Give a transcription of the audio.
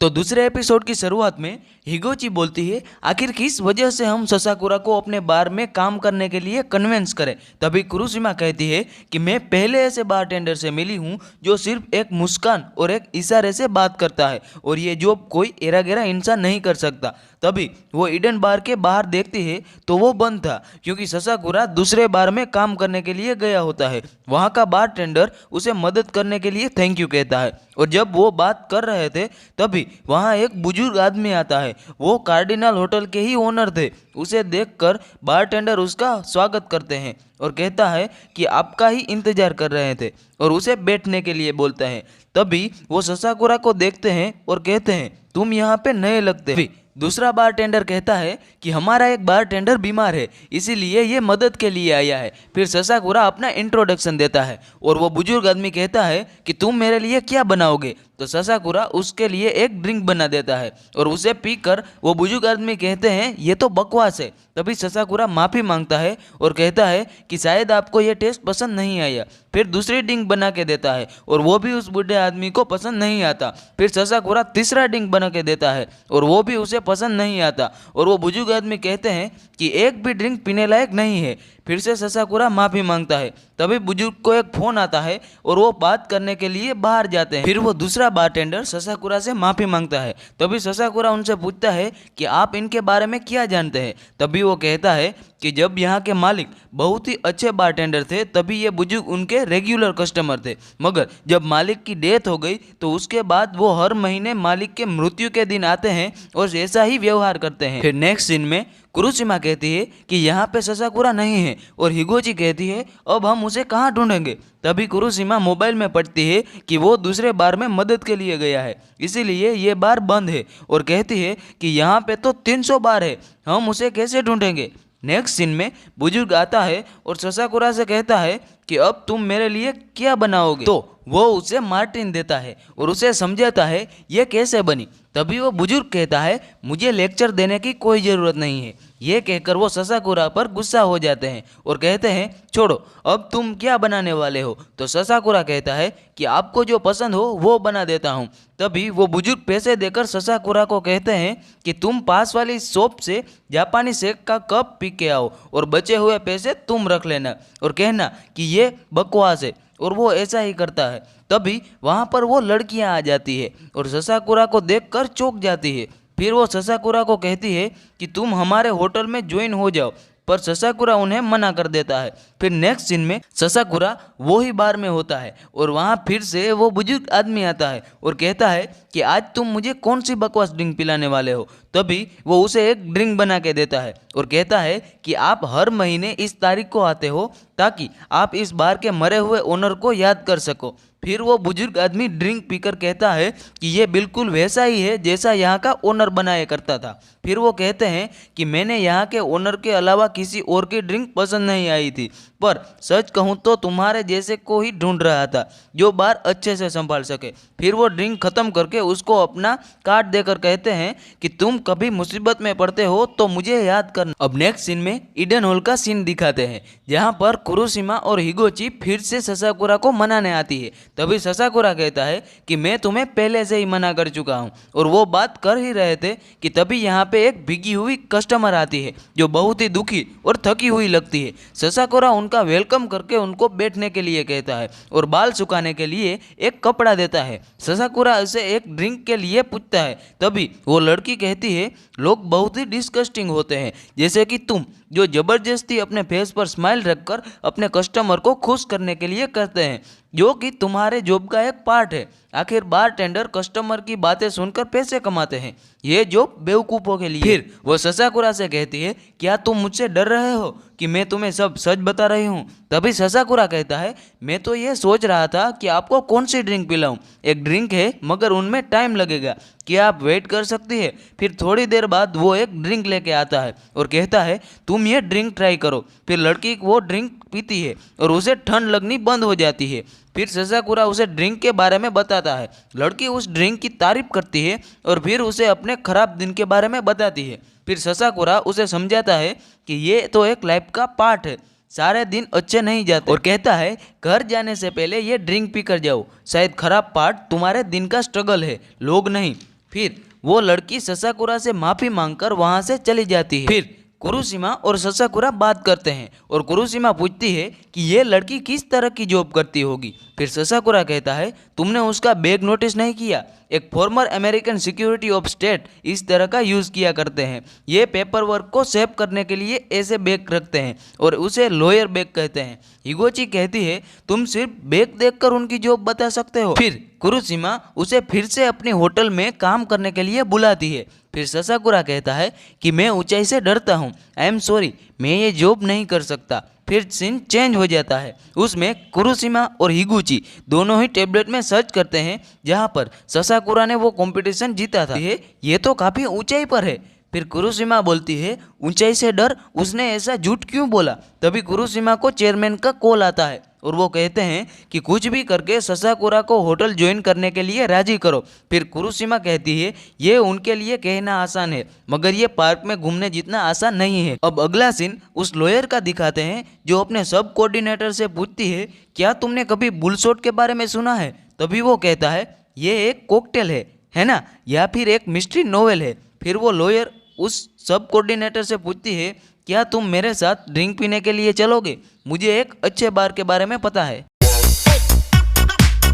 तो दूसरे एपिसोड की शुरुआत में हिगोची बोलती है, आखिर किस वजह से हम ससाकुरा को अपने बार में काम करने के लिए कन्विंस करें। तभी कुरुशिमा कहती है कि मैं पहले ऐसे बारटेंडर से मिली हूँ जो सिर्फ एक मुस्कान और एक इशारे से बात करता है और ये जॉब कोई एरा गेरा इंसान नहीं कर सकता। तभी वो ईडन बार के बाहर देखती है तो वो बंद था, क्योंकि ससाकुरा दूसरे बार में काम करने के लिए गया होता है। वहाँ का बारटेंडर उसे मदद करने के लिए थैंक यू कहता है और जब वो बात कर रहे थे तभी वहाँ एक बुजुर्ग आदमी आता है। वो कार्डिनल होटल के ही ओनर थे। उसे देखकर बारटेंडर उसका स्वागत करते हैं और कहता है कि आपका ही इंतजार कर रहे थे और उसे बैठने के लिए बोलता है। तभी वो ससाकुरा को देखते हैं और कहते हैं, तुम यहाँ पे नए लगते हो। दूसरा बारटेंडर कहता है कि हमारा एक बारटेंडर बीमार है, इसीलिए ये मदद के लिए आया है। फिर ससाकुरा अपना इंट्रोडक्शन देता है और वो बुजुर्ग आदमी कहता है कि तुम मेरे लिए क्या बनाओगे। तो ससाकुरा उसके लिए एक ड्रिंक बना देता है और उसे पीकर वो बुजुर्ग आदमी कहते हैं ये तो बकवास है। तभी ससाकुरा माफ़ी मांगता है और कहता है कि शायद आपको ये टेस्ट पसंद नहीं आया। फिर दूसरी ड्रिंक बना के देता है और वो भी उस बूढ़े आदमी को पसंद नहीं आता। फिर ससाकुरा तीसरा ड्रिंक बना के देता है और वो भी उसे पसंद नहीं आता और वो बुजुर्ग आदमी कहते हैं कि एक भी ड्रिंक पीने लायक नहीं है। फिर से ससाकुरा माफ़ी मांगता है। तभी बुजुर्ग को एक फ़ोन आता है और वो बात करने के लिए बाहर जाते हैं। फिर वो दूसरा बारटेंडर ससाकुरा से माफ़ी मांगता है। तभी ससाकुरा उनसे पूछता है कि आप इनके बारे में क्या जानते हैं। तभी वो कहता है कि जब यहाँ के मालिक बहुत ही अच्छे बारटेंडर थे तभी ये बुजुर्ग उनके रेगुलर कस्टमर थे, मगर जब मालिक की डेथ हो गई तो उसके बाद वो हर महीने मालिक के मृत्यु के दिन आते हैं और ऐसा ही व्यवहार करते हैं। फिर नेक्स्ट सीन में कुरुशिमा कहती है कि यहाँ पे ससाकुरा नहीं है और हिगोची कहती है अब हम उसे कहाँ ढूंढेंगे। तभी कुरुशिमा मोबाइल में पढ़ती है कि वो दूसरे बार में मदद के लिए गया है, इसीलिए ये बार बंद है और कहती है कि यहाँ पे तो 300 बार है, हम उसे कैसे ढूंढेंगे। नेक्स्ट सीन में बुजुर्ग आता है और ससाकुरा से कहता है कि अब तुम मेरे लिए क्या बनाओगे। तो वो उसे मार्टिन देता है और उसे समझाता है ये कैसे बनी। तभी वो बुजुर्ग कहता है मुझे लेक्चर देने की कोई ज़रूरत नहीं है। ये कहकर वो ससाकुरा पर गुस्सा हो जाते हैं और कहते हैं छोड़ो, अब तुम क्या बनाने वाले हो। तो ससाकुरा कहता है कि आपको जो पसंद हो वो बना देता हूँ। तभी वो बुजुर्ग पैसे देकर ससाकुरा को कहते हैं कि तुम पास वाली शॉप से जापानी शेक का कप पी के आओ और बचे हुए पैसे तुम रख लेना और कहना कि ये बकवास है, और वो ऐसा ही करता है। तभी वहाँ पर वो लड़कियाँ आ जाती है और ससाकुरा को देखकर चौंक जाती है। फिर वो ससाकुरा को कहती है कि तुम हमारे होटल में ज्वाइन हो जाओ, पर ससाकुरा उन्हें मना कर देता है। फिर नेक्स्ट सीन में ससाकुरा वो ही बार में होता है और वहाँ फिर से वो बुजुर्ग आदमी आता है और कहता है कि आज तुम मुझे कौन सी बकवास ड्रिंक पिलाने वाले हो। तभी वो उसे एक ड्रिंक बना के देता है और कहता है कि आप हर महीने इस तारीख को आते हो ताकि आप इस बार के मरे हुए ओनर को याद कर सको। फिर वो बुजुर्ग आदमी ड्रिंक पीकर कहता है कि ये बिल्कुल वैसा ही है जैसा यहाँ का ओनर बनाया करता था। फिर वो कहते हैं कि मैंने यहाँ के ओनर के अलावा किसी और की ड्रिंक पसंद नहीं आई थी, पर सच कहूँ तो तुम्हारे जैसे को ही ढूंढ रहा था जो बार अच्छे से संभाल सके। फिर वो ड्रिंक ख़त्म करके उसको अपना कार्ड देकर कहते हैं कि तुम कभी मुसीबत में पड़ते हो तो मुझे याद करना। अब नेक्स्ट सीन में ईडन हॉल का सीन दिखाते हैं जहाँ पर कुरुशिमा और हिगोची फिर से ससाकुरा को मनाने आती है। तभी ससाकुरा कहता है कि मैं तुम्हें पहले से ही मना कर चुका हूँ, और वो बात कर ही रहे थे कि तभी यहाँ पे एक भीगी हुई कस्टमर आती है जो बहुत ही दुखी और थकी हुई लगती है। ससाकुरा उनका वेलकम करके उनको बैठने के लिए कहता है और बाल सुखाने के लिए एक कपड़ा देता है। ससाकुरा उसे एक ड्रिंक के लिए पूछता है। तभी वो लड़की कहती है लोग बहुत ही डिस्गस्टिंग होते हैं, जैसे कि तुम, जो ज़बरदस्ती अपने फेस पर स्माइल रखकर अपने कस्टमर को खुश करने के लिए करते हैं, जो कि तुम्हारे जॉब का एक पार्ट है। आखिर बारटेंडर कस्टमर की बातें सुनकर पैसे कमाते हैं, ये जॉब बेवकूफ़ों के लिए। फिर वो ससाकुरा से कहती है क्या तुम मुझसे डर रहे हो कि मैं तुम्हें सब सच बता रही हूँ। तभी ससाकुरा कहता है मैं तो ये सोच रहा था कि आपको कौन सी ड्रिंक पिलाऊं। एक ड्रिंक है मगर उनमें टाइम लगेगा, क्या आप वेट कर सकती है। फिर थोड़ी देर बाद वो एक ड्रिंक लेके आता है और कहता है तुम ये ड्रिंक ट्राई करो। फिर लड़की वो ड्रिंक पीती है और उसे ठंड लगनी बंद हो जाती है। फिर ससाकुरा उसे ड्रिंक के बारे में बताता है। लड़की उस ड्रिंक की तारीफ करती है और फिर उसे अपने खराब दिन के बारे में बताती है। फिर ससाकुरा उसे समझाता है कि ये तो एक लाइफ का पार्ट है, सारे दिन अच्छे नहीं जाते, और कहता है घर जाने से पहले ये ड्रिंक पी कर जाओ, शायद खराब पार्ट तुम्हारे दिन का स्ट्रगल है, लोग नहीं। फिर वो लड़की ससाकुरा से माफी मांगकर वहां से चली जाती है। फिर कुरुशिमा और ससाकुरा बात करते हैं और कुरुशिमा पूछती है कि ये लड़की किस तरह की जॉब करती होगी। फिर ससाकुरा कहता है तुमने उसका बैग नोटिस नहीं किया, एक farmer American security of state इस तरह का यूज़ किया करते हैं। ये पेपर वर्क को सेव करने के लिए ऐसे बैग रखते हैं और उसे लॉयर बैग कहते हैं। हिगोची कहती है तुम सिर्फ बैग देखकर उनकी जॉब बता सकते हो। फिर कुरुशिमा उसे फिर से अपने होटल में काम करने के लिए बुलाती है। फिर ससाकुरा कहता है कि मैं ऊंचाई से डरता हूँ, आई एम सॉरी, मैं ये जॉब नहीं कर सकता। फिर सीन चेंज हो जाता है। उसमें कुरुशिमा और हिगुची दोनों ही टेबलेट में सर्च करते हैं जहाँ पर ससाकुरा ने वो कंपटीशन जीता था। ये तो काफ़ी ऊंचाई पर है। फिर कुरुशिमा बोलती है ऊंचाई से डर, उसने ऐसा झूठ क्यों बोला। तभी कुरुशिमा को चेयरमैन का कॉल आता है और वो कहते हैं कि कुछ भी करके ससाकुरा को होटल ज्वाइन करने के लिए राजी करो। फिर कुरुशिमा कहती है ये उनके लिए कहना आसान है मगर ये पार्क में घूमने जितना आसान नहीं है। अब अगला सीन उस लॉयर का दिखाते हैं जो अपने सब कोऑर्डिनेटर से पूछती है क्या तुमने कभी बुलशॉट के बारे में सुना है। तभी वो कहता है ये एक कॉकटेल है ना, या फिर एक मिस्ट्री नोवेल है। फिर वो लॉयर उस सब कोऑर्डिनेटर से पूछती है क्या तुम मेरे साथ ड्रिंक पीने के लिए चलोगे, मुझे एक अच्छे बार के बारे में पता है।